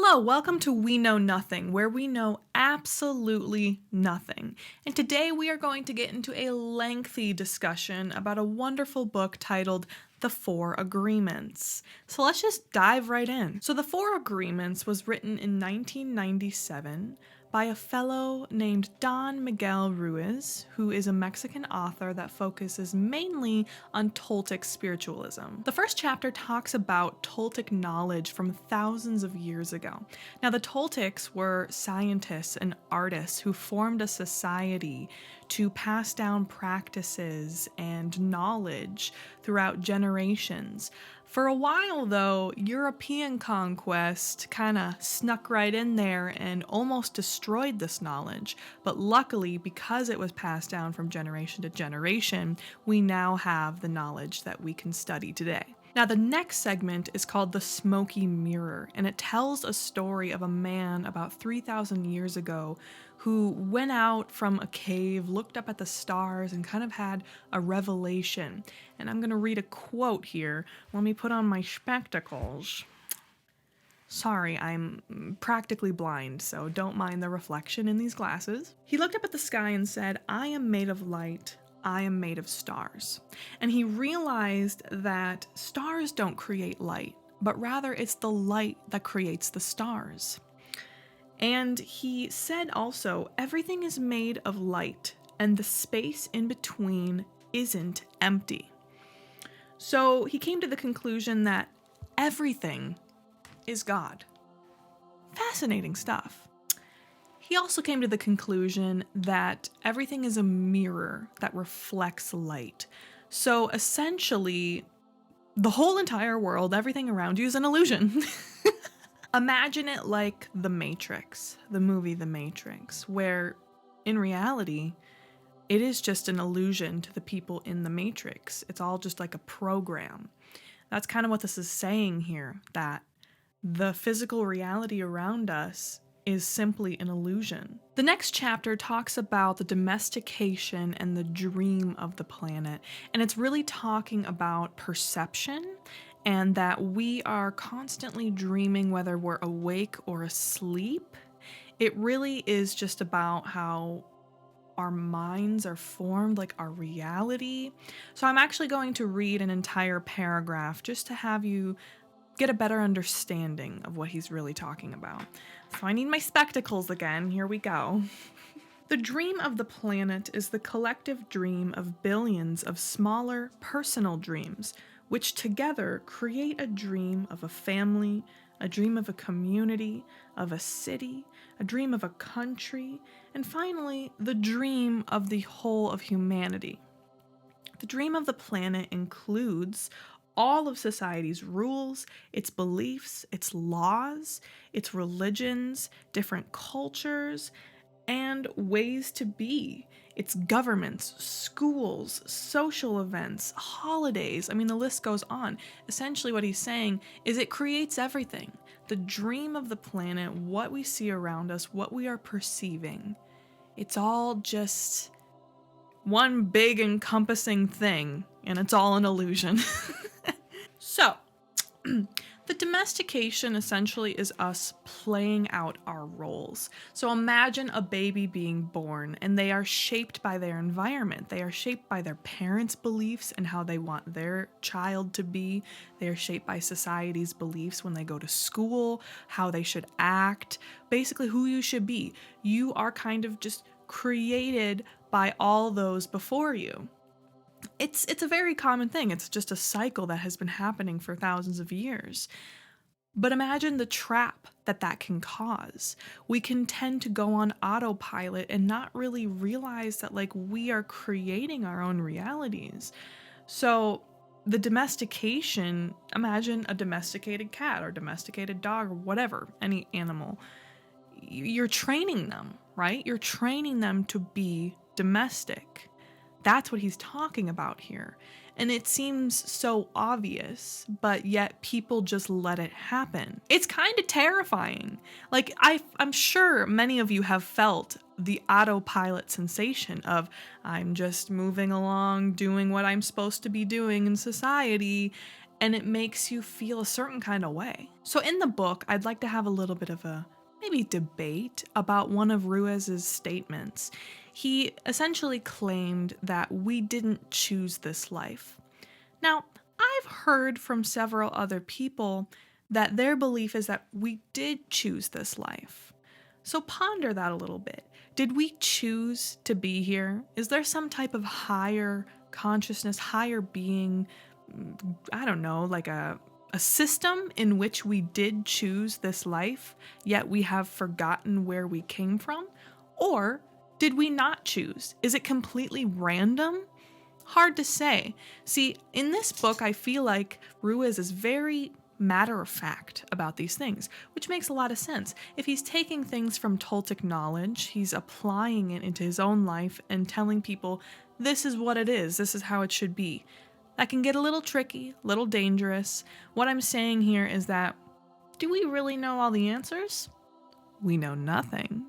Hello, welcome to We Know Nothing, where we know absolutely nothing. And today we are going to get into a lengthy discussion about a wonderful book titled The Four Agreements. So let's just dive right in. So The Four Agreements was written in 1997 by a fellow named Don Miguel Ruiz, who is a Mexican author that focuses mainly on Toltec spiritualism. The first chapter talks about Toltec knowledge from thousands of years ago. Now, the Toltecs were scientists and artists who formed a society to pass down practices and knowledge throughout generations. For a while, though, European conquest kind of snuck right in there and almost destroyed this knowledge. But luckily, because it was passed down from generation to generation, we now have the knowledge that we can study today. Now, the next segment is called The Smoky Mirror, and it tells a story of a man about 3,000 years ago who went out from a cave, looked up at the stars, and kind of had a revelation. And I'm going to read a quote here. Let me put on my spectacles. Sorry, I'm practically blind, so don't mind the reflection in these glasses. He looked up at the sky and said, "I am made of light. I am made of stars." And he realized that stars don't create light, but rather it's the light that creates the stars. And he said also, everything is made of light, and the space in between isn't empty. So he came to the conclusion that everything is God. Fascinating stuff. He also came to the conclusion that everything is a mirror that reflects light. So essentially, the whole entire world, everything around you is an illusion. Imagine it like The Matrix, the movie The Matrix, where in reality, it is just an illusion to the people in the Matrix. It's all just like a program. That's kind of what this is saying here, that the physical reality around us is simply an illusion. The next chapter talks about the domestication and the dream of the planet, and it's really talking about perception and that we are constantly dreaming whether we're awake or asleep. It really is just about how our minds are formed, like our reality. So I'm actually going to read an entire paragraph just to have you get a better understanding of what he's really talking about. So I need my spectacles again. Here we go. The dream of the planet is the collective dream of billions of smaller personal dreams, which together create a dream of a family, a dream of a community, of a city, a dream of a country, and finally, the dream of the whole of humanity. The dream of the planet includes all of society's rules, its beliefs, its laws, its religions, different cultures, and ways to be. Its governments, schools, social events, holidays. I mean, the list goes on. Essentially, what he's saying is it creates everything. The dream of the planet, what we see around us, what we are perceiving. It's all just one big encompassing thing, and it's all an illusion. So, the domestication essentially is us playing out our roles. So imagine a baby being born and they are shaped by their environment. They are shaped by their parents' beliefs and how they want their child to be. They are shaped by society's beliefs when they go to school, how they should act, basically who you should be. You are kind of just created by all those before you. It's a very common thing. It's just a cycle that has been happening for thousands of years. But imagine the trap that can cause. We can tend to go on autopilot and not really realize that we are creating our own realities. So the domestication, imagine a domesticated cat or domesticated dog or whatever, any animal. You're training them, right? You're training them to be domestic. That's what he's talking about here. And it seems so obvious, but yet people just let it happen. It's kind of terrifying. I'm sure many of you have felt the autopilot sensation of, I'm just moving along, doing what I'm supposed to be doing in society, and it makes you feel a certain kind of way. So in the book, I'd like to have a little bit of a maybe debate about one of Ruiz's statements. He essentially claimed that we didn't choose this life. Now, I've heard from several other people that their belief is that we did choose this life. So ponder that a little bit. Did we choose to be here? Is there some type of higher consciousness, higher being, I don't know, like a system in which we did choose this life, yet we have forgotten where we came from? Or did we not choose? Is it completely random? Hard to say. See, in this book, I feel like Ruiz is very matter of fact about these things, which makes a lot of sense. If he's taking things from Toltec Knowledge, he's applying it into his own life and telling people, this is what it is, this is how it should be. That can get a little tricky, a little dangerous. What I'm saying here is that, do we really know all the answers? We know nothing.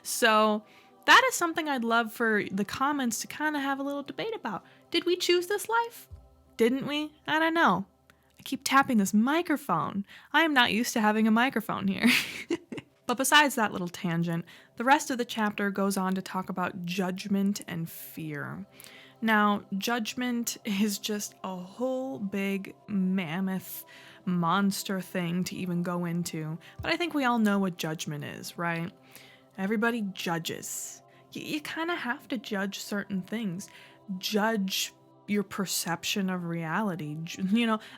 So that is something I'd love for the comments to kind of have a little debate about. Did we choose this life? Didn't we? I don't know. I keep tapping this microphone. I am not used to having a microphone here. But besides that little tangent, the rest of the chapter goes on to talk about judgment and fear. Now, judgment is just a whole big mammoth monster thing to even go into, but I think we all know what judgment is, right? Everybody judges. You kind of have to judge certain things. Judge your perception of reality.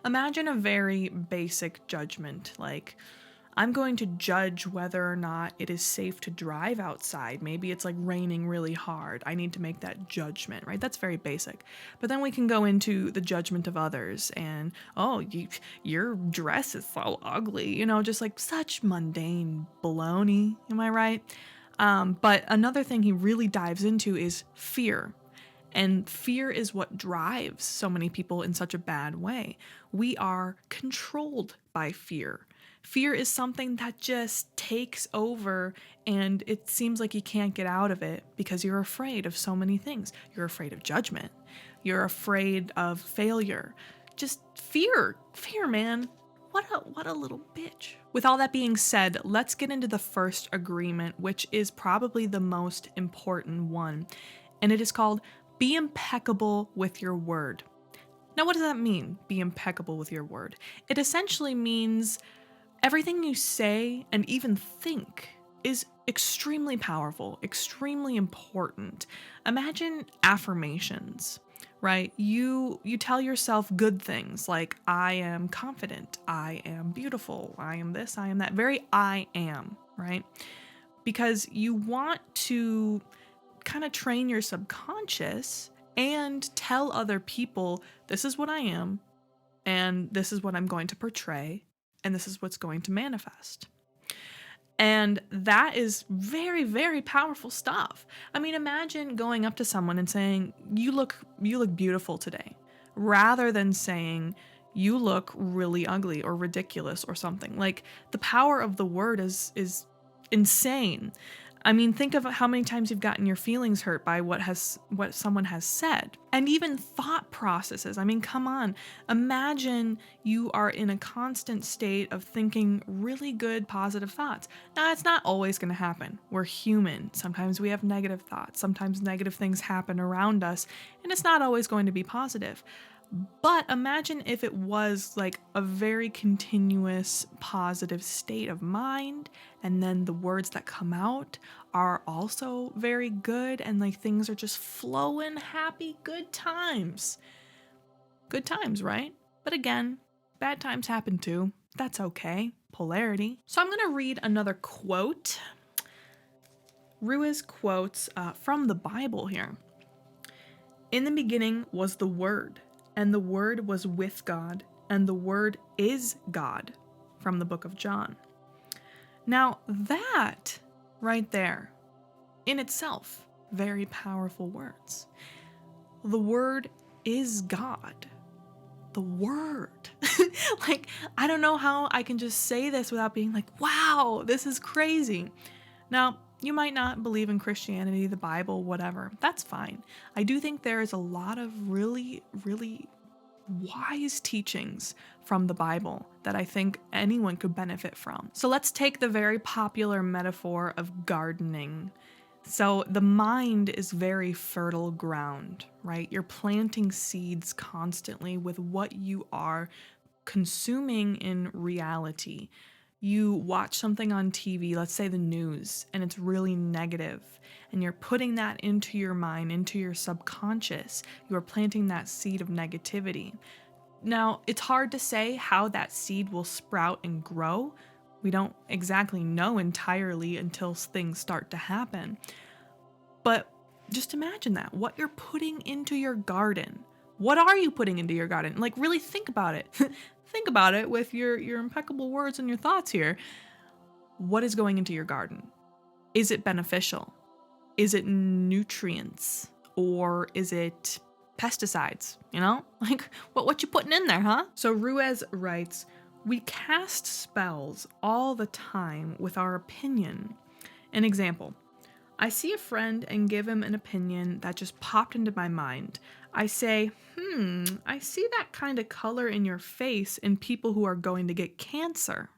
Imagine a very basic judgment, like, I'm going to judge whether or not it is safe to drive outside. Maybe it's like raining really hard. I need to make that judgment, right? That's very basic. But then we can go into the judgment of others and, your dress is so ugly, just like such mundane baloney. Am I right? But another thing he really dives into is fear. And fear is what drives so many people in such a bad way. We are controlled by fear. Fear is something that just takes over, and it seems like you can't get out of it because you're afraid of so many things. You're afraid of judgment. You're afraid of failure. Just fear, man. What a little bitch. With all that being said, let's get into the first agreement, which is probably the most important one. And it is called be impeccable with your word. Now, what does that mean, be impeccable with your word? It essentially means everything you say and even think is extremely powerful, extremely important. Imagine affirmations, right? You tell yourself good things like, I am confident, I am beautiful, I am this, I am that. Very I am, right? Because you want to kind of train your subconscious and tell other people, this is what I am, and this is what I'm going to portray, and this is what's going to manifest. And that is very, very powerful stuff. I mean, imagine going up to someone and saying, you look beautiful today, rather than saying, you look really ugly or ridiculous or something. Like, the power of the word is insane. I mean, think of how many times you've gotten your feelings hurt by what someone has said. And even thought processes. I mean, come on. Imagine you are in a constant state of thinking really good, positive thoughts. Now, it's not always going to happen. We're human. Sometimes we have negative thoughts. Sometimes negative things happen around us, and it's not always going to be positive. But imagine if it was like a very continuous positive state of mind, and then the words that come out are also very good, and like things are just flowing, happy, good times. Good times, right? But again, bad times happen too. That's okay. Polarity. So I'm going to read another quote. Ruiz quotes from the Bible here. In the beginning was the Word, and the Word was with God, and the Word is God, from the book of John. Now that right there, in itself, very powerful words. The Word is God. The Word. Like, I don't know how I can just say this without being like, wow, this is crazy. Now, you might not believe in Christianity, the Bible, whatever. That's fine. I do think there is a lot of really, really wise teachings from the Bible that I think anyone could benefit from. So let's take the very popular metaphor of gardening. So the mind is very fertile ground, right? You're planting seeds constantly with what you are consuming in reality. You watch something on TV, let's say the news, and it's really negative, and you're putting that into your mind, into your subconscious. You are planting that seed of negativity. Now, it's hard to say how that seed will sprout and grow. We don't exactly know entirely until things start to happen. But just imagine that, what you're putting into your garden. What are you putting into your garden? Like, really think about it. Think about it with your impeccable words and your thoughts here. What is going into your garden? Is it beneficial? Is it nutrients? Or is it pesticides? Like what you putting in there, huh? So Ruiz writes, we cast spells all the time with our opinion. An example. I see a friend and give him an opinion that just popped into my mind. I say, I see that kind of color in your face in people who are going to get cancer.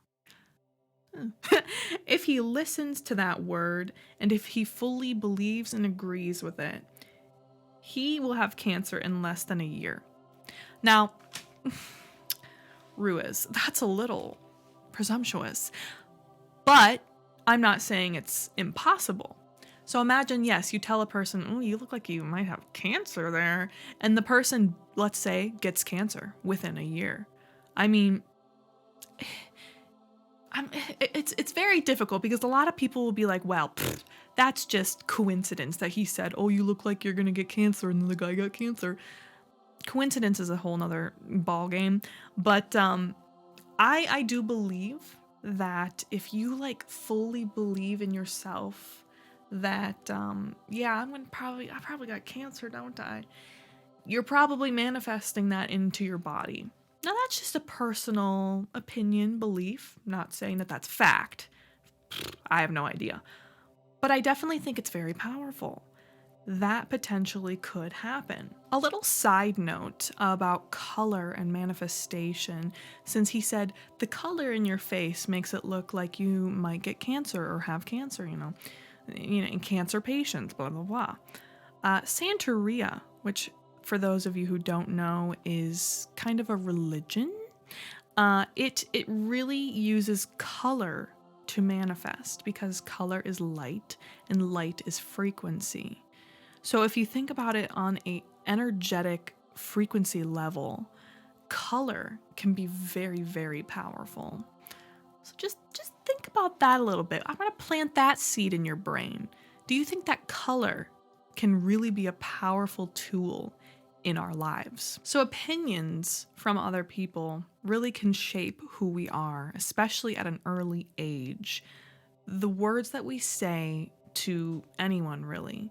If he listens to that word, and if he fully believes and agrees with it, he will have cancer in less than a year. Now, Ruiz, that's a little presumptuous, but I'm not saying it's impossible. So imagine, yes, you tell a person, oh, you look like you might have cancer there. And the person, let's say, gets cancer within a year. I mean, it's very difficult because a lot of people will be like, well, that's just coincidence that he said, oh, you look like you're going to get cancer. And then the guy got cancer. Coincidence is a whole nother ball game. But I do believe that if you like fully believe in yourself, that, I probably got cancer, don't I? You're probably manifesting that into your body. Now, that's just a personal opinion, belief. I'm not saying that that's fact. I have no idea. But I definitely think it's very powerful. That potentially could happen. A little side note about color and manifestation, since he said the color in your face makes it look like you might get cancer or have cancer, in cancer patients, blah, blah, blah. Santeria, which for those of you who don't know is kind of a religion, it really uses color to manifest because color is light and light is frequency. So if you think about it on a energetic frequency level, color can be very, very powerful. So just think about that a little bit. I'm going to plant that seed in your brain. Do you think that color can really be a powerful tool in our lives? So opinions from other people really can shape who we are, especially at an early age. The words that we say to anyone really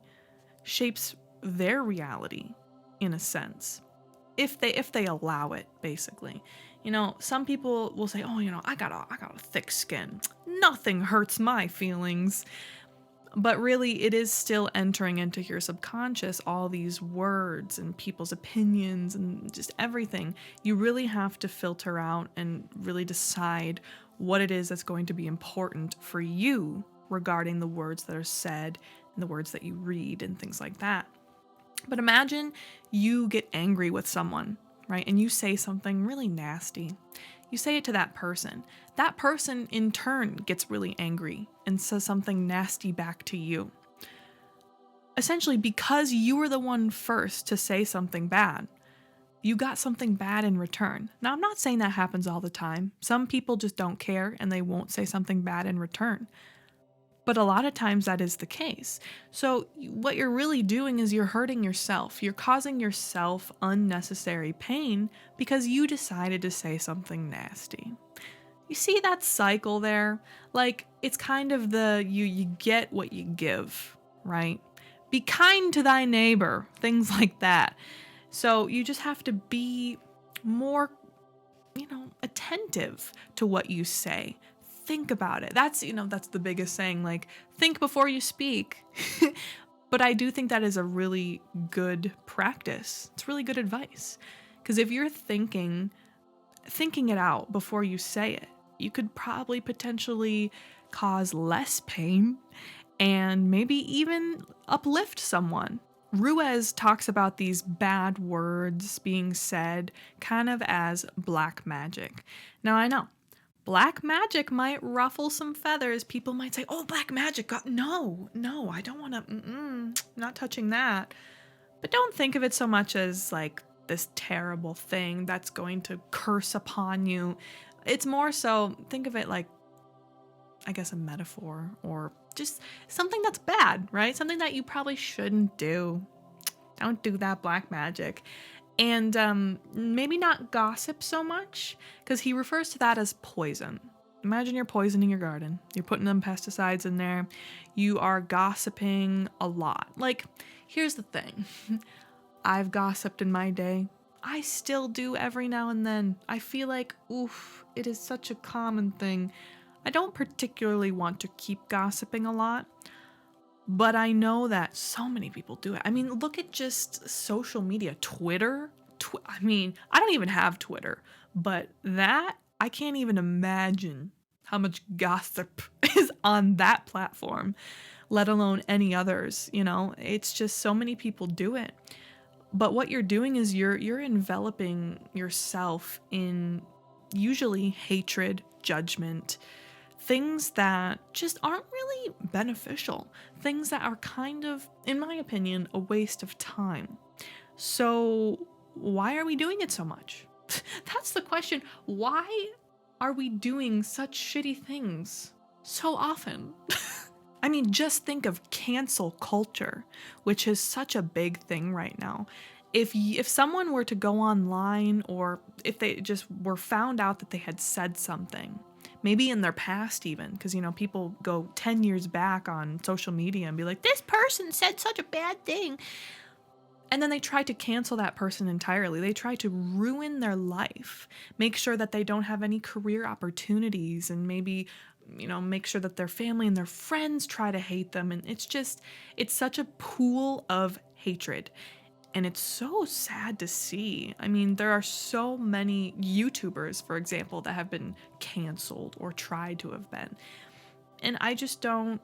shapes their reality in a sense. If they allow it, basically. Some people will say, oh, I got a thick skin. Nothing hurts my feelings. But really, it is still entering into your subconscious, all these words and people's opinions and just everything. You really have to filter out and really decide what it is that's going to be important for you regarding the words that are said and the words that you read and things like that. But imagine you get angry with someone, right? And you say something really nasty. You say it to that person. That person in turn gets really angry and says something nasty back to you. Essentially, because you were the one first to say something bad, you got something bad in return. Now, I'm not saying that happens all the time. Some people just don't care and they won't say something bad in return. But a lot of times that is the case. So what you're really doing is you're hurting yourself. You're causing yourself unnecessary pain because you decided to say something nasty. You see that cycle there? Like, it's kind of you get what you give, right? Be kind to thy neighbor, things like that. So you just have to be more, attentive to what you say. Think about it. That's the biggest saying, like, think before you speak. But I do think that is a really good practice. It's really good advice. Because if you're thinking it out before you say it, you could probably potentially cause less pain and maybe even uplift someone. Ruiz talks about these bad words being said kind of as black magic. Now, I know black magic might ruffle some feathers. People might say, oh, black magic. God, no, I don't want to, not touching that. But don't think of it so much as like this terrible thing that's going to curse upon you. It's more so, think of it like, I guess, a metaphor or just something that's bad, right? Something that you probably shouldn't do. Don't do that, black magic. And maybe not gossip so much, because he refers to that as poison. Imagine you're poisoning your garden. You're putting them pesticides in there. You are gossiping a lot. Like, here's the thing. I've gossiped in my day. I still do every now and then. I feel like, oof, it is such a common thing. I don't particularly want to keep gossiping a lot, but I know that so many people do it. I mean, look at just social media, Twitter. I mean, I don't even have Twitter, but that, I can't even imagine how much gossip is on that platform, let alone any others. You know, it's just so many people do it. But what you're doing is you're enveloping yourself in usually hatred, judgment, things that just aren't really beneficial, things that are kind of, in my opinion, a waste of time. So why are we doing it so much? That's the question. Why are we doing such shitty things so often? I mean, just think of cancel culture, which is such a big thing right now. If someone were to go online, or if they just were found out that they had said something, maybe in their past even, because, you know, people go 10 years back on social media and be like, this person said such a bad thing. And then they try to cancel that person entirely. They try to ruin their life, make sure that they don't have any career opportunities, and maybe, you know, make sure that their family and their friends try to hate them. And it's such a pool of hatred. And it's so sad to see. I mean, there are so many YouTubers, for example, that have been canceled or tried to have been. And I just don't,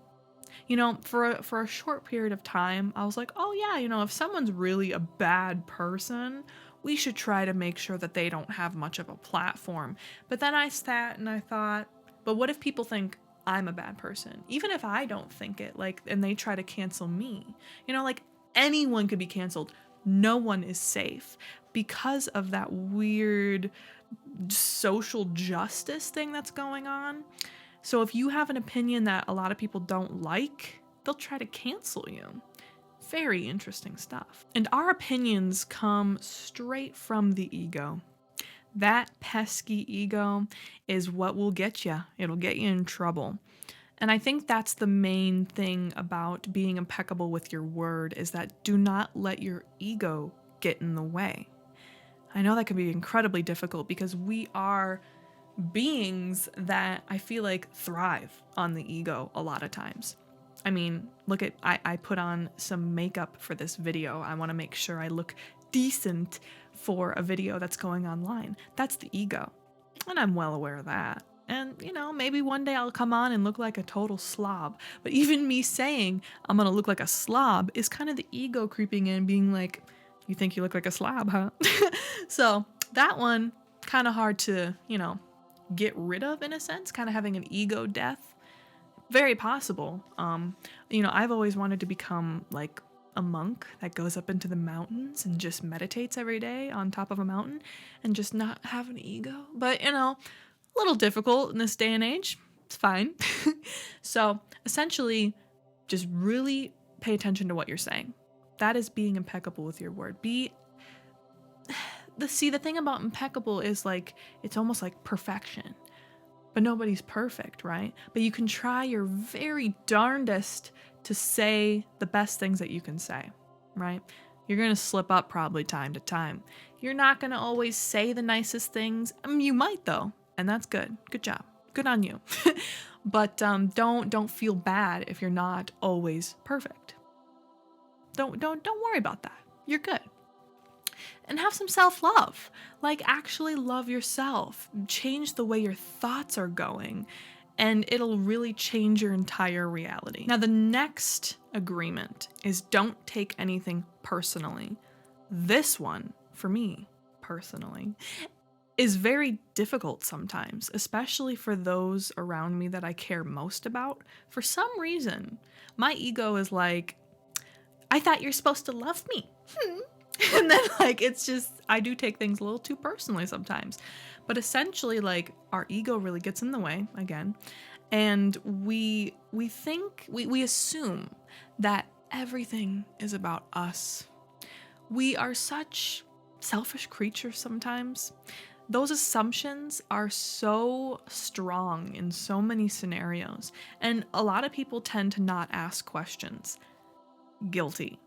you know, for a short period of time, I was like, oh yeah, you know, if someone's really a bad person, we should try to make sure that they don't have much of a platform. But then I sat and I thought, but what if people think I'm a bad person? Even if I don't think it, like, and they try to cancel me, you know, like, anyone could be canceled. No one is safe because of that weird social justice thing that's going on. So if you have an opinion that a lot of people don't like, they'll try to cancel you. Very interesting stuff. And our opinions come straight from the ego. That pesky ego is what will get you. It'll get you in trouble. And I think that's the main thing about being impeccable with your word, is that do not let your ego get in the way. I know that can be incredibly difficult because we are beings that I feel like thrive on the ego a lot of times. I mean, look at, I put on some makeup for this video. I want to make sure I look decent for a video that's going online. That's the ego. And I'm well aware of that. And, you know, maybe one day I'll come on and look like a total slob. But even me saying I'm going to look like a slob is kind of the ego creeping in, being like, you think you look like a slob, huh? So that one, kind of hard to, you know, get rid of in a sense, kind of having an ego death. Very possible. You know, I've always wanted to become like a monk that goes up into the mountains and just meditates every day on top of a mountain and just not have an ego. But, you know, a little difficult in this day and age. It's fine. So essentially, just really pay attention to what you're saying. That is being impeccable with your word. The thing about impeccable is like, it's almost like perfection. But nobody's perfect, right? But you can try your very darndest to say the best things that you can say, right? You're going to slip up probably time to time. You're not going to always say the nicest things. I mean, you might though, and that's good. Good job. Good on you. But don't feel bad if you're not always perfect. Don't worry about that. You're good. And have some self-love. Like, actually love yourself. Change the way your thoughts are going, and it'll really change your entire reality. Now, the next agreement is don't take anything personally. This one, for me, personally, is very difficult sometimes, especially for those around me that I care most about. For some reason, my ego is like, I thought you're supposed to love me. And then, like, it's just, I do take things a little too personally sometimes. But essentially, like, our ego really gets in the way again. And we assume that everything is about us. We are such selfish creatures sometimes. Those assumptions are so strong in so many scenarios, and a lot of people tend to not ask questions. Guilty.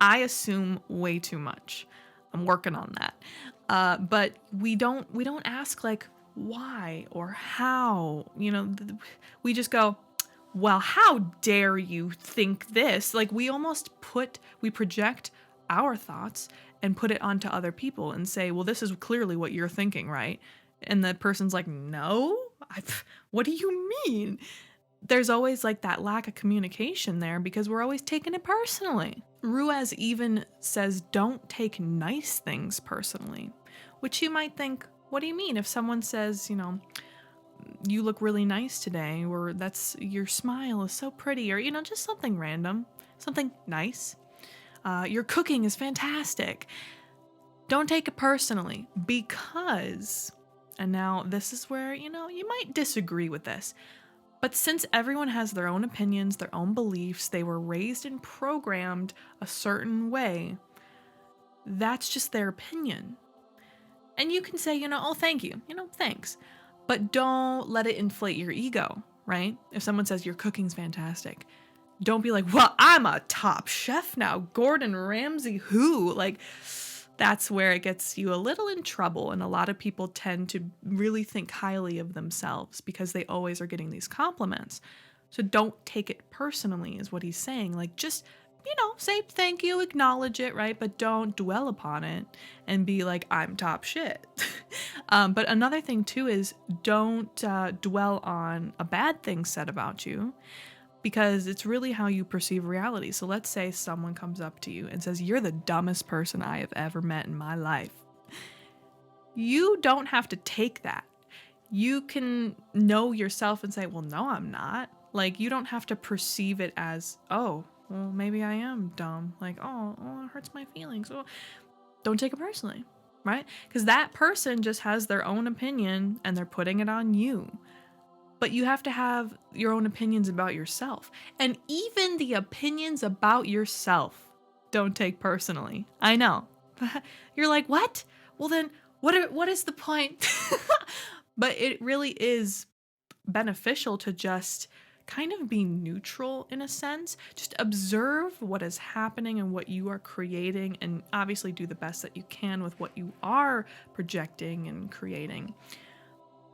I assume way too much. I'm working on that. But we don't ask, like, why or how. We just go, well, how dare you think this? Like, we project our thoughts and put it onto other people and say, well, this is clearly what you're thinking, right? And the person's like, no, what do you mean? There's always like that lack of communication there because we're always taking it personally. Ruiz even says, don't take nice things personally, which you might think, what do you mean? If someone says, you look really nice today, or your smile is so pretty, or, just something random, something nice. Your cooking is fantastic. Don't take it personally because, and now this is where, you might disagree with this, but since everyone has their own opinions, their own beliefs, they were raised and programmed a certain way, that's just their opinion. And you can say, oh, thank you, thanks. But don't let it inflate your ego, right? If someone says your cooking's fantastic, don't be like, well, I'm a top chef now. Gordon Ramsay, who? Like, that's where it gets you a little in trouble. And a lot of people tend to really think highly of themselves because they always are getting these compliments. So don't take it personally is what he's saying. Like, just, say thank you, acknowledge it, right? But don't dwell upon it and be like, I'm top shit. But another thing too is don't dwell on a bad thing said about you, because it's really how you perceive reality. So let's say someone comes up to you and says, you're the dumbest person I have ever met in my life. You don't have to take that. You can know yourself and say, well, no, I'm not. Like, you don't have to perceive it as, oh, well, maybe I am dumb. Like, oh, it hurts my feelings. Oh, don't take it personally, right? Because that person just has their own opinion and they're putting it on you. But you have to have your own opinions about yourself. And even the opinions about yourself, don't take personally. I know. You're like, what? Well then, what is the point? But it really is beneficial to just kind of be neutral in a sense. Just observe what is happening and what you are creating, and obviously do the best that you can with what you are projecting and creating.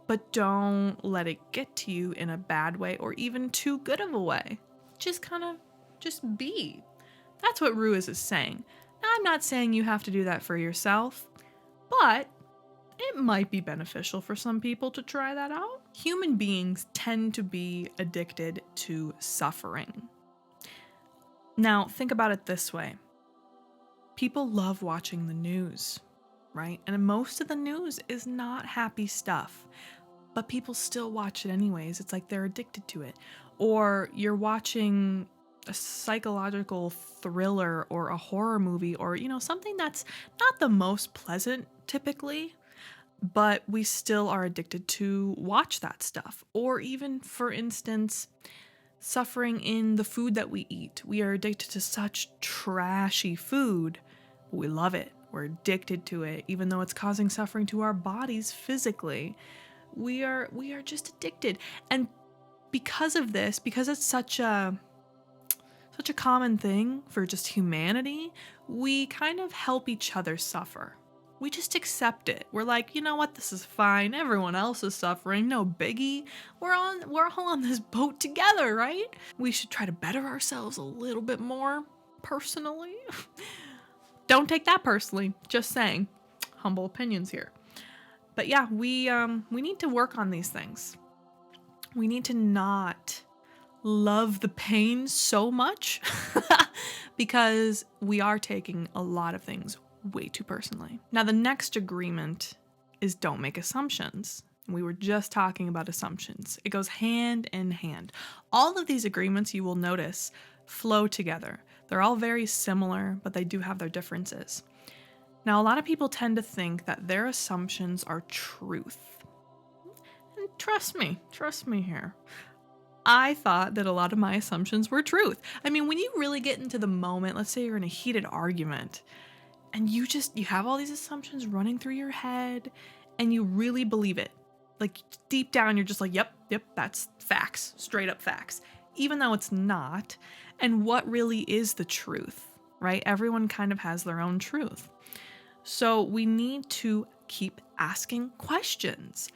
But don't let it get to you in a bad way or even too good of a way. Just be. That's what Ruiz is saying. Now, I'm not saying you have to do that for yourself, but it might be beneficial for some people to try that out. Human beings tend to be addicted to suffering. Now, think about it this way. People love watching the news, right? And most of the news is not happy stuff, but people still watch it anyways. It's like they're addicted to it. Or you're watching a psychological thriller or a horror movie or, something that's not the most pleasant typically, but we still are addicted to watch that stuff. Or even, for instance, suffering in the food that we eat. We are addicted to such trashy food, but we love it. We're addicted to it, even though it's causing suffering to our bodies physically. We are just addicted. And because of this, because it's such a common thing for just humanity, we kind of help each other suffer. We just accept it. We're like, you know what, this is fine. Everyone else is suffering, no biggie. We're all on this boat together, right? We should try to better ourselves a little bit more personally. Don't take that personally. Just saying. Humble opinions here. But yeah, we need to work on these things. We need to not love the pain so much because we are taking a lot of things way too personally. Now, the next agreement is don't make assumptions. We were just talking about assumptions. It goes hand in hand. All of these agreements, you will notice, flow together. They're all very similar, but they do have their differences. Now, a lot of people tend to think that their assumptions are truth. And trust me here. I thought that a lot of my assumptions were truth. I mean, when you really get into the moment, let's say you're in a heated argument, and you have all these assumptions running through your head, and you really believe it. Like deep down, you're just like, yep, that's facts, straight up facts, even though it's not. And what really is the truth, right? Everyone kind of has their own truth. So we need to keep asking questions.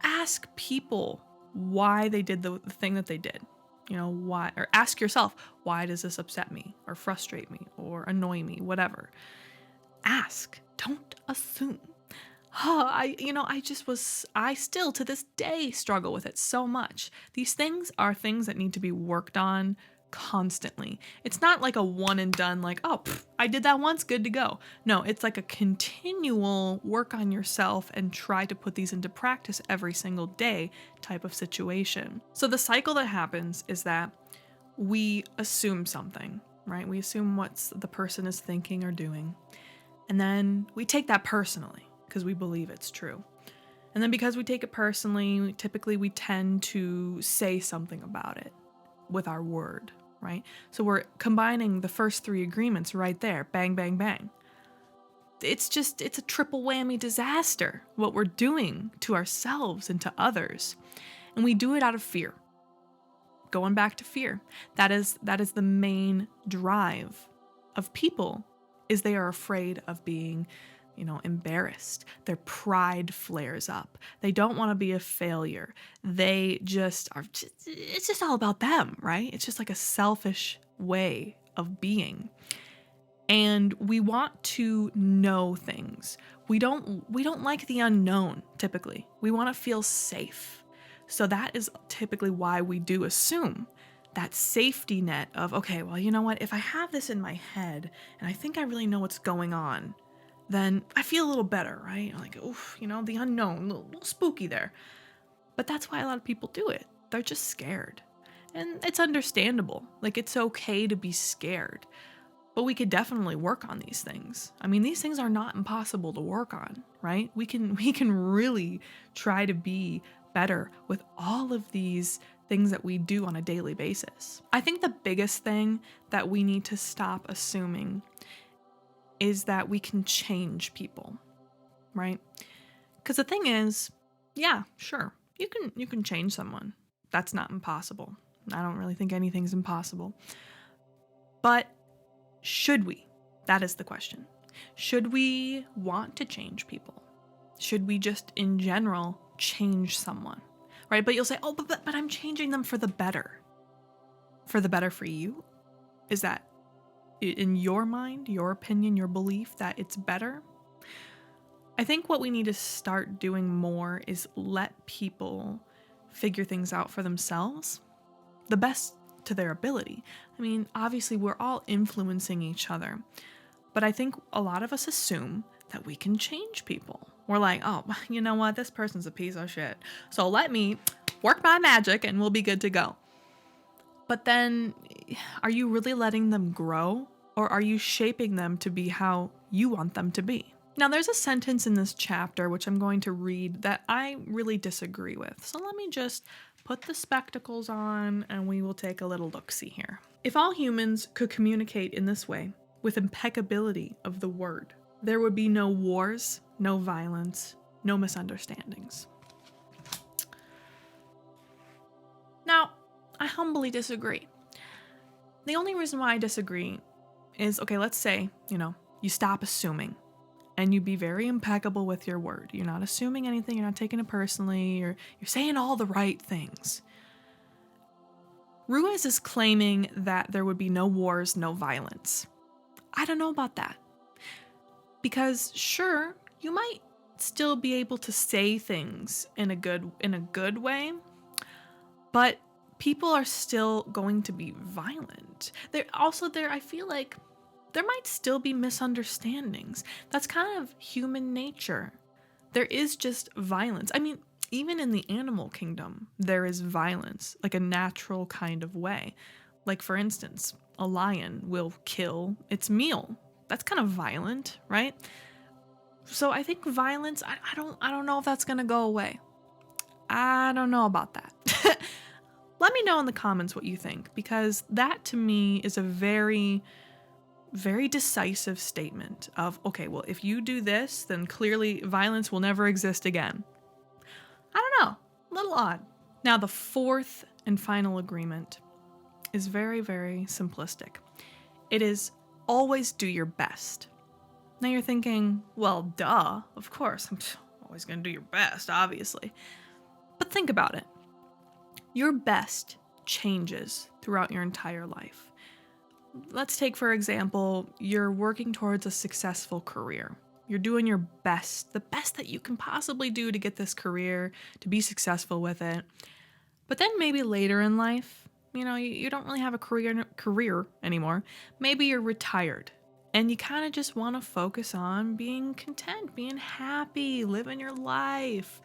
Ask people why they did the thing that they did. Why, or ask yourself, why does this upset me or frustrate me or annoy me, whatever. Ask, don't assume. I still to this day struggle with it so much. These things are things that need to be worked on constantly. It's not like a one and done, like, I did that once, good to go. No, it's like a continual work on yourself and try to put these into practice every single day type of situation. So the cycle that happens is that we assume something, right? We assume what the person is thinking or doing. And then we take that personally because we believe it's true. And then because we take it personally, typically we tend to say something about it with our word, right? So we're combining the first three agreements right there. Bang, bang, bang. It's a triple whammy disaster, what we're doing to ourselves and to others. And we do it out of fear. Going back to fear. That is the main drive of people, is they are afraid of being embarrassed. Their pride flares up. They don't want to be a failure. They it's just all about them, right? It's just like a selfish way of being. And we want to know things. We don't like the unknown, typically. We want to feel safe. So that is typically why we do assume that safety net of, okay, well, you know what? If I have this in my head and I think I really know what's going on, then I feel a little better, right? Like, oof, the unknown, a little spooky there. But that's why a lot of people do it. They're just scared. And it's understandable. Like, it's okay to be scared. But we could definitely work on these things. I mean, these things are not impossible to work on, right? We can really try to be better with all of these things that we do on a daily basis. I think the biggest thing that we need to stop assuming is that we can change people, right? Because the thing is, yeah, sure, you can change someone. That's not impossible. I don't really think anything's impossible. But should we? That is the question. Should we want to change people? Should we just, in general, change someone, right? But you'll say, but I'm changing them for the better. For the better for you? Is that in your mind, your opinion, your belief that it's better? I think what we need to start doing more is let people figure things out for themselves, the best to their ability. I mean, obviously we're all influencing each other, but I think a lot of us assume that we can change people. We're like, you know what? This person's a piece of shit, so let me work my magic and we'll be good to go. But then, are you really letting them grow, or are you shaping them to be how you want them to be? Now, there's a sentence in this chapter, which I'm going to read, that I really disagree with. So let me just put the spectacles on and we will take a little look-see here. If all humans could communicate in this way, with impeccability of the word, there would be no wars, no violence, no misunderstandings. Now, I humbly disagree. The only reason why I disagree is, okay, let's say, you stop assuming and you be very impeccable with your word. You're not assuming anything, you're not taking it personally, you're saying all the right things. Ruiz is claiming that there would be no wars, no violence. I don't know about that. Because sure, you might still be able to say things in a good way, but people are still going to be violent. I feel like there might still be misunderstandings. That's kind of human nature. There is just violence. I mean, even in the animal kingdom, there is violence, like a natural kind of way. Like, for instance, a lion will kill its meal. That's kind of violent, right? So I think violence, I don't know if that's gonna go away. I don't know about that. Let me know in the comments what you think, because that to me is a very, very decisive statement of, okay, well, if you do this, then clearly violence will never exist again. I don't know, a little odd. Now, the fourth and final agreement is very, very simplistic. It is always do your best. Now you're thinking, well, duh, of course, I'm always gonna do your best, obviously. But think about it. Your best changes throughout your entire life. Let's take, for example, you're working towards a successful career. You're doing your best, the best that you can possibly do to get this career, to be successful with it. But then maybe later in life, you don't really have a career anymore. Maybe you're retired and you kind of just want to focus on being content, being happy, living your life.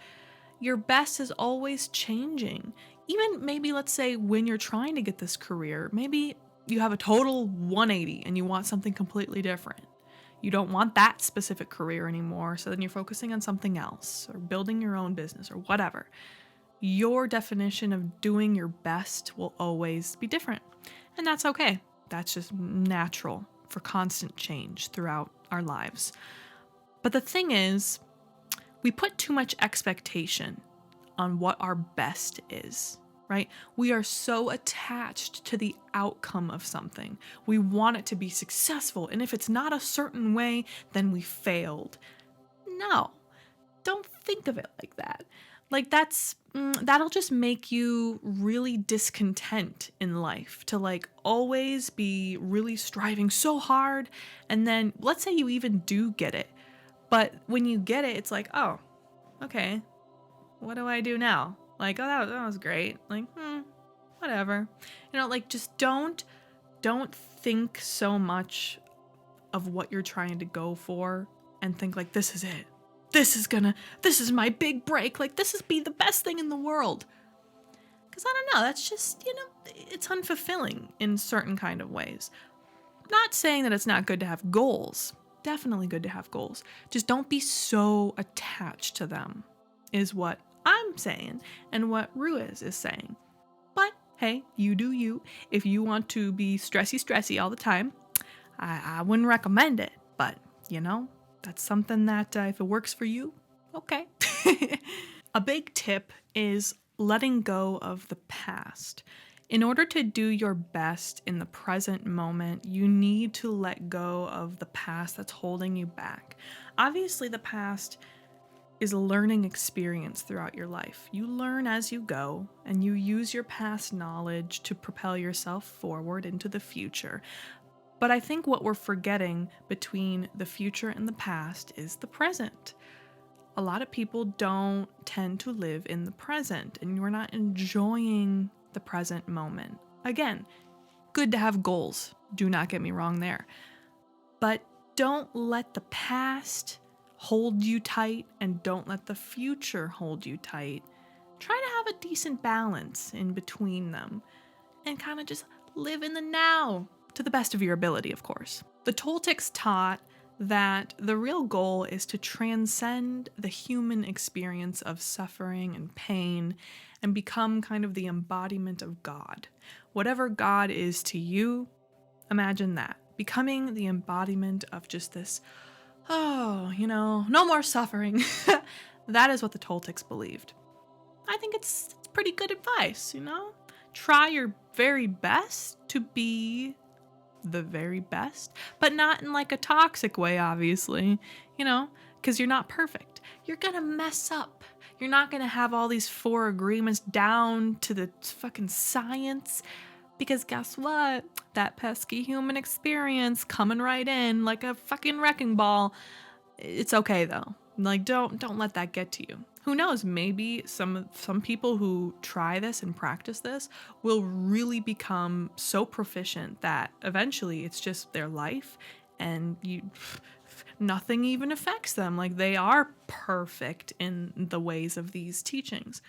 Your best is always changing. Even maybe, let's say, when you're trying to get this career, maybe you have a total 180 and you want something completely different. You don't want that specific career anymore, so then you're focusing on something else or building your own business or whatever. Your definition of doing your best will always be different. And that's okay. That's just natural for constant change throughout our lives. But the thing is, we put too much expectation on what our best is, right? We are so attached to the outcome of something. We want it to be successful, and if it's not a certain way, then we failed. No, don't think of it like that. Like that'll just make you really discontent in life to like always be really striving so hard. And then let's say you even do get it. But when you get it, it's like, oh, okay, what do I do now? Like, oh, that was great. Like, whatever. Like just don't think so much of what you're trying to go for and think like, this is it. This is my big break. Like, this is be the best thing in the world. Because I don't know, that's just, it's unfulfilling in certain kind of ways. Not saying that it's not good to have goals. Definitely good to have goals. Just don't be so attached to them, is what I'm saying and what Ruiz is saying. But hey, you do you. If you want to be stressy all the time, I wouldn't recommend it. But, that's something that if it works for you, okay. A big tip is letting go of the past. In order to do your best in the present moment, you need to let go of the past that's holding you back. Obviously, the past is a learning experience throughout your life. You learn as you go, and you use your past knowledge to propel yourself forward into the future. But I think what we're forgetting between the future and the past is the present. A lot of people don't tend to live in the present, and you're not enjoying the present moment. Again, good to have goals. Do not get me wrong there. But don't let the past hold you tight, and don't let the future hold you tight. Try to have a decent balance in between them and kind of just live in the now to the best of your ability, of course. The Toltecs taught that the real goal is to transcend the human experience of suffering and pain and become kind of the embodiment of God. Whatever God is to you, imagine that. Becoming the embodiment of just this, no more suffering. That is what the Toltecs believed. I think it's pretty good advice, Try your very best to be the very best, but not in like a toxic way, obviously, because you're not perfect. You're gonna mess up. You're not gonna have all these 4 agreements down to the fucking science, Because guess what? That pesky human experience coming right in like a fucking wrecking ball. It's okay though. Like don't let that get to you. Who knows, maybe some people who try this and practice this will really become so proficient that eventually it's just their life and nothing even affects them. Like they are perfect in the ways of these teachings.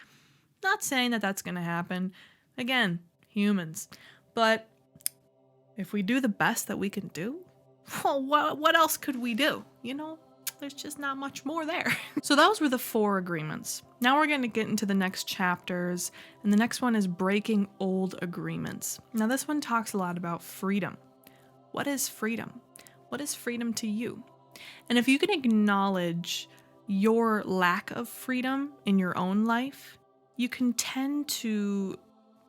Not saying that that's going to happen. Again, humans. But if we do the best that we can do, well, what else could we do? There's just not much more there. So those were the 4 agreements. Now we're going to get into the next chapters, and the next one is breaking old agreements. Now this one talks a lot about freedom. What is freedom? What is freedom to you? And if you can acknowledge your lack of freedom in your own life, you can tend to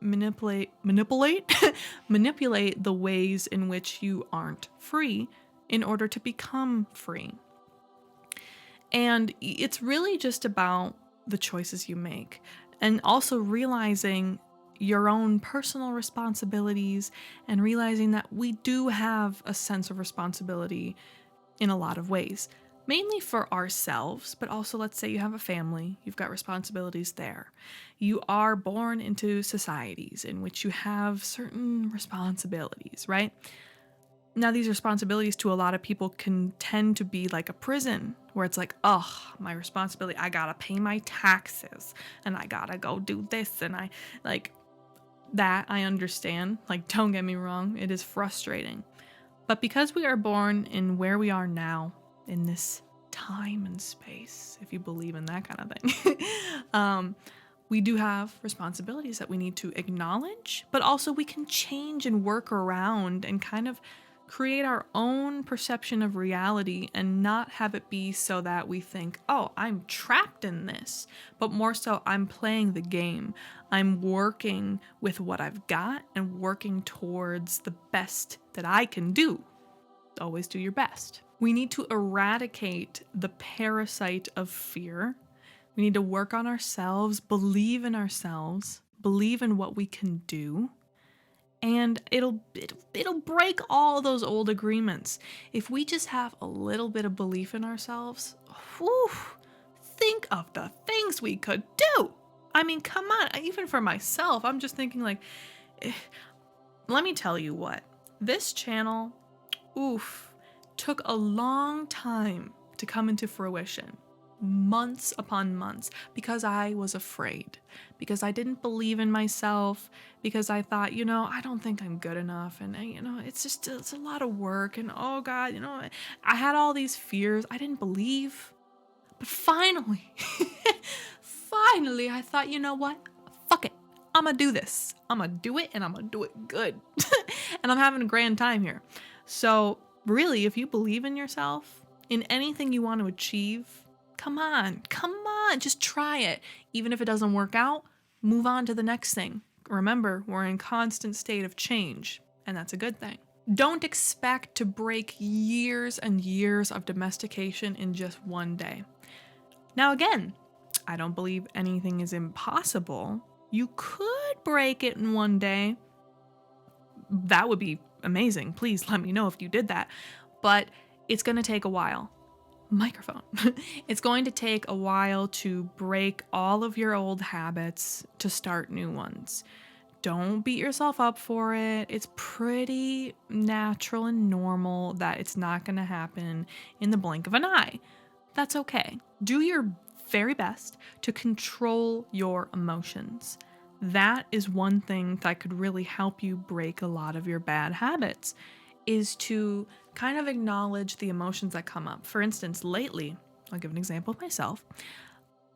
manipulate the ways in which you aren't free in order to become free. And it's really just about the choices you make and also realizing your own personal responsibilities and realizing that we do have a sense of responsibility in a lot of ways, mainly for ourselves, but also let's say you have a family, you've got responsibilities there. You are born into societies in which you have certain responsibilities, right? Now, these responsibilities to a lot of people can tend to be like a prison where it's like, oh, my responsibility, I gotta pay my taxes and I gotta go do this. And I understand. Like, don't get me wrong, it is frustrating. But because we are born in where we are now, in this time and space, if you believe in that kind of thing, we do have responsibilities that we need to acknowledge, but also we can change and work around and kind of create our own perception of reality and not have it be so that we think, oh, I'm trapped in this, but more so I'm playing the game. I'm working with what I've got and working towards the best that I can do. Always do your best. We need to eradicate the parasite of fear. We need to work on ourselves, believe in what we can do. And it'll break all those old agreements. If we just have a little bit of belief in ourselves, think of the things we could do. I mean, come on. Even for myself, I'm just thinking like, let me tell you what. This channel, took a long time to come into fruition. Months upon months, because I was afraid, because I didn't believe in myself, because I thought, I don't think I'm good enough, and it's a lot of work, and oh God, I had all these fears. I didn't believe, but finally I thought, you know what, fuck it, I'm gonna do this. I'm gonna do it, and I'm gonna do it good. And I'm having a grand time here. So really, if you believe in yourself, in anything you want to achieve, come on, just try it. Even if it doesn't work out, move on to the next thing. Remember, we're in constant state of change, and that's a good thing. Don't expect to break years and years of domestication in just one day. Now again, I don't believe anything is impossible. You could break it in one day. That would be amazing. Please let me know if you did that. But it's going to take a while. Microphone. It's going to take a while to break all of your old habits to start new ones. Don't beat yourself up for it. It's pretty natural and normal that it's not going to happen in the blink of an eye. That's okay. Do your very best to control your emotions. That is one thing that could really help you break a lot of your bad habits, is to kind of acknowledge the emotions that come up. For instance, lately, I'll give an example of myself.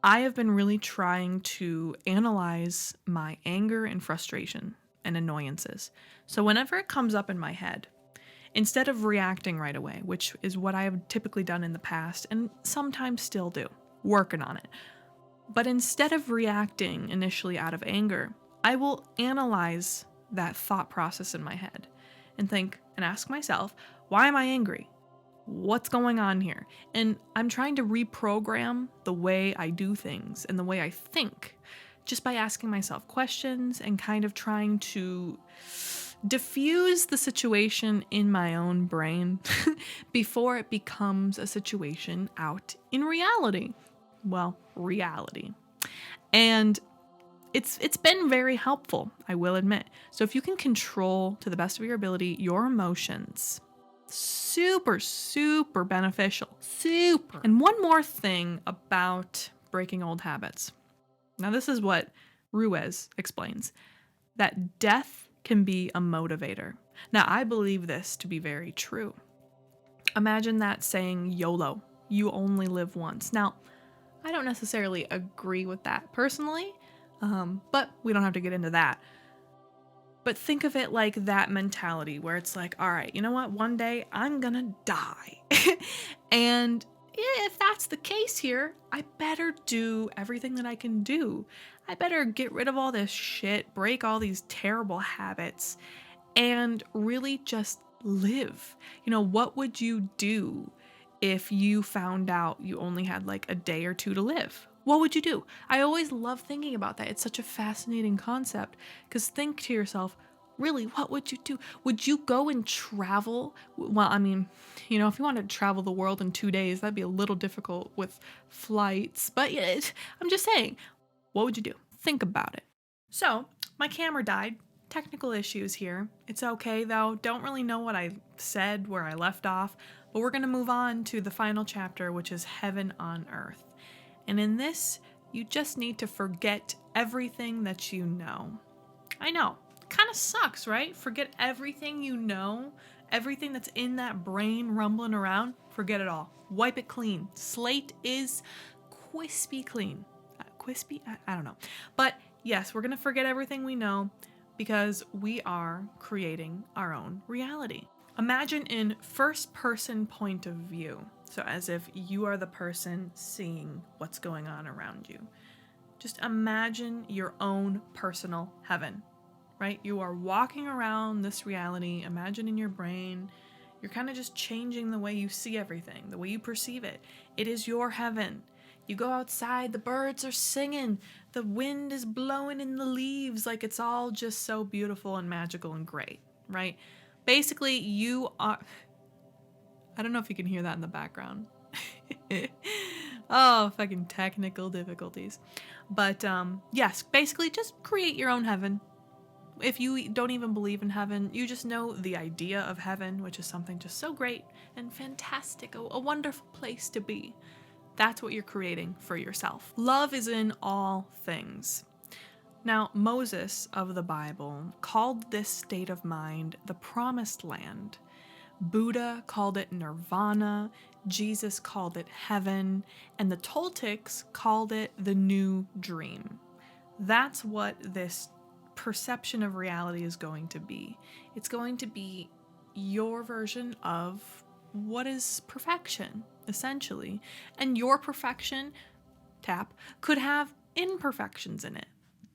I have been really trying to analyze my anger and frustration and annoyances. So whenever it comes up in my head, instead of reacting right away, which is what I have typically done in the past and sometimes still do, working on it. But instead of reacting initially out of anger, I will analyze that thought process in my head and think and ask myself, why am I angry? What's going on here? And I'm trying to reprogram the way I do things and the way I think just by asking myself questions and kind of trying to diffuse the situation in my own brain before it becomes a situation out in reality. Well, reality. And it's been very helpful, I will admit. So if you can control to the best of your ability your emotions, super, super beneficial. Super. And one more thing about breaking old habits. Now, this is what Ruiz explains, that death can be a motivator. Now, I believe this to be very true. Imagine that saying YOLO, you only live once. Now, I don't necessarily agree with that personally, but we don't have to get into that. But think of it like that mentality where it's like, all right, you know what? One day I'm gonna die. And if that's the case here, I better do everything that I can do. I better get rid of all this shit, break all these terrible habits, and really just live. You know, what would you do if you found out you only had like a day or two to live? What would you do? I always love thinking about that. It's such a fascinating concept, because think to yourself, really, what would you do? Would you go and travel? Well, I mean, you know, if you wanted to travel the world in 2 days, that'd be a little difficult with flights. But yeah, I'm just saying, what would you do? Think about it. So, my camera died. Technical issues here. It's okay though. Don't really know what I said, where I left off. But we're going to move on to the final chapter, which is Heaven on Earth. And in this, you just need to forget everything that you know. I know, it kind of sucks, right? Forget everything you know, everything that's in that brain rumbling around, forget it all. Wipe it clean. Slate is crispy clean. Crispy? I don't know. But yes, we're going to forget everything we know because we are creating our own reality. Imagine in first person point of view. So as if you are the person seeing what's going on around you. Just imagine your own personal heaven, right? You are walking around this reality, imagine in your brain. You're kind of just changing the way you see everything, the way you perceive it. It is your heaven. You go outside, the birds are singing, the wind is blowing in the leaves, like it's all just so beautiful and magical and great, right? Basically, you are... I don't know if you can hear that in the background. Oh, fucking technical difficulties. But yes, basically just create your own heaven. If you don't even believe in heaven, you just know the idea of heaven, which is something just so great and fantastic, a wonderful place to be. That's what you're creating for yourself. Love is in all things. Now, Moses of the Bible called this state of mind the promised land. Buddha called it nirvana, Jesus called it heaven, and the Toltecs called it the new dream. That's what this perception of reality is going to be. It's going to be your version of what is perfection, essentially. And your perfection, could have imperfections in it.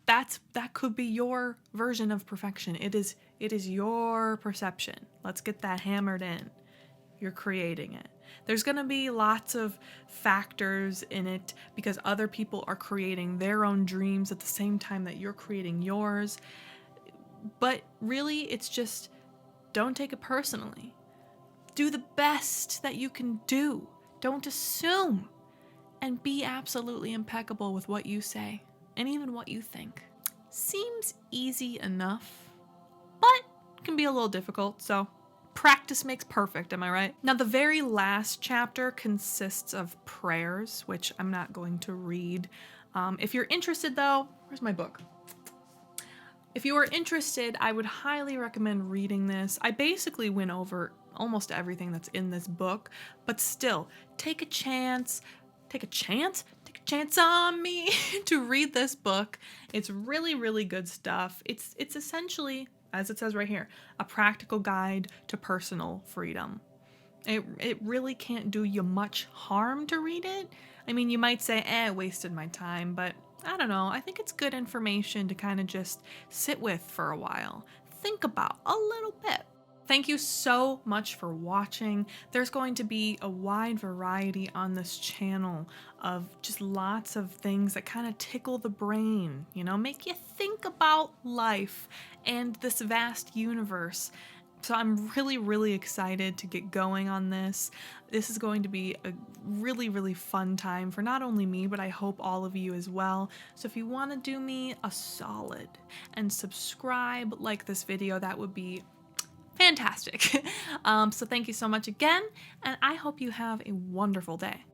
That could be your version of perfection. It is your perception. Let's get that hammered in. You're creating it. There's going to be lots of factors in it because other people are creating their own dreams at the same time that you're creating yours. But really, it's just, don't take it personally. Do the best that you can do. Don't assume. And be absolutely impeccable with what you say. And even what you think. Seems easy enough, but can be a little difficult, so practice makes perfect, am I right? Now, the very last chapter consists of prayers, which I'm not going to read. If you're interested, though, where's my book? If you are interested, I would highly recommend reading this. I basically went over almost everything that's in this book, but still, take a chance on me to read this book. It's really, really good stuff. It's essentially, as it says right here, a practical guide to personal freedom. It really can't do you much harm to read it. I mean, you might say, I wasted my time, but I don't know. I think it's good information to kind of just sit with for a while. Think about a little bit. Thank you so much for watching. There's going to be a wide variety on this channel of just lots of things that kind of tickle the brain, make you think about life and this vast universe. So I'm really, really excited to get going on this. This is going to be a really, really fun time for not only me, but I hope all of you as well. So if you want to do me a solid and subscribe, like this video, that would be fantastic. So thank you so much again, and I hope you have a wonderful day.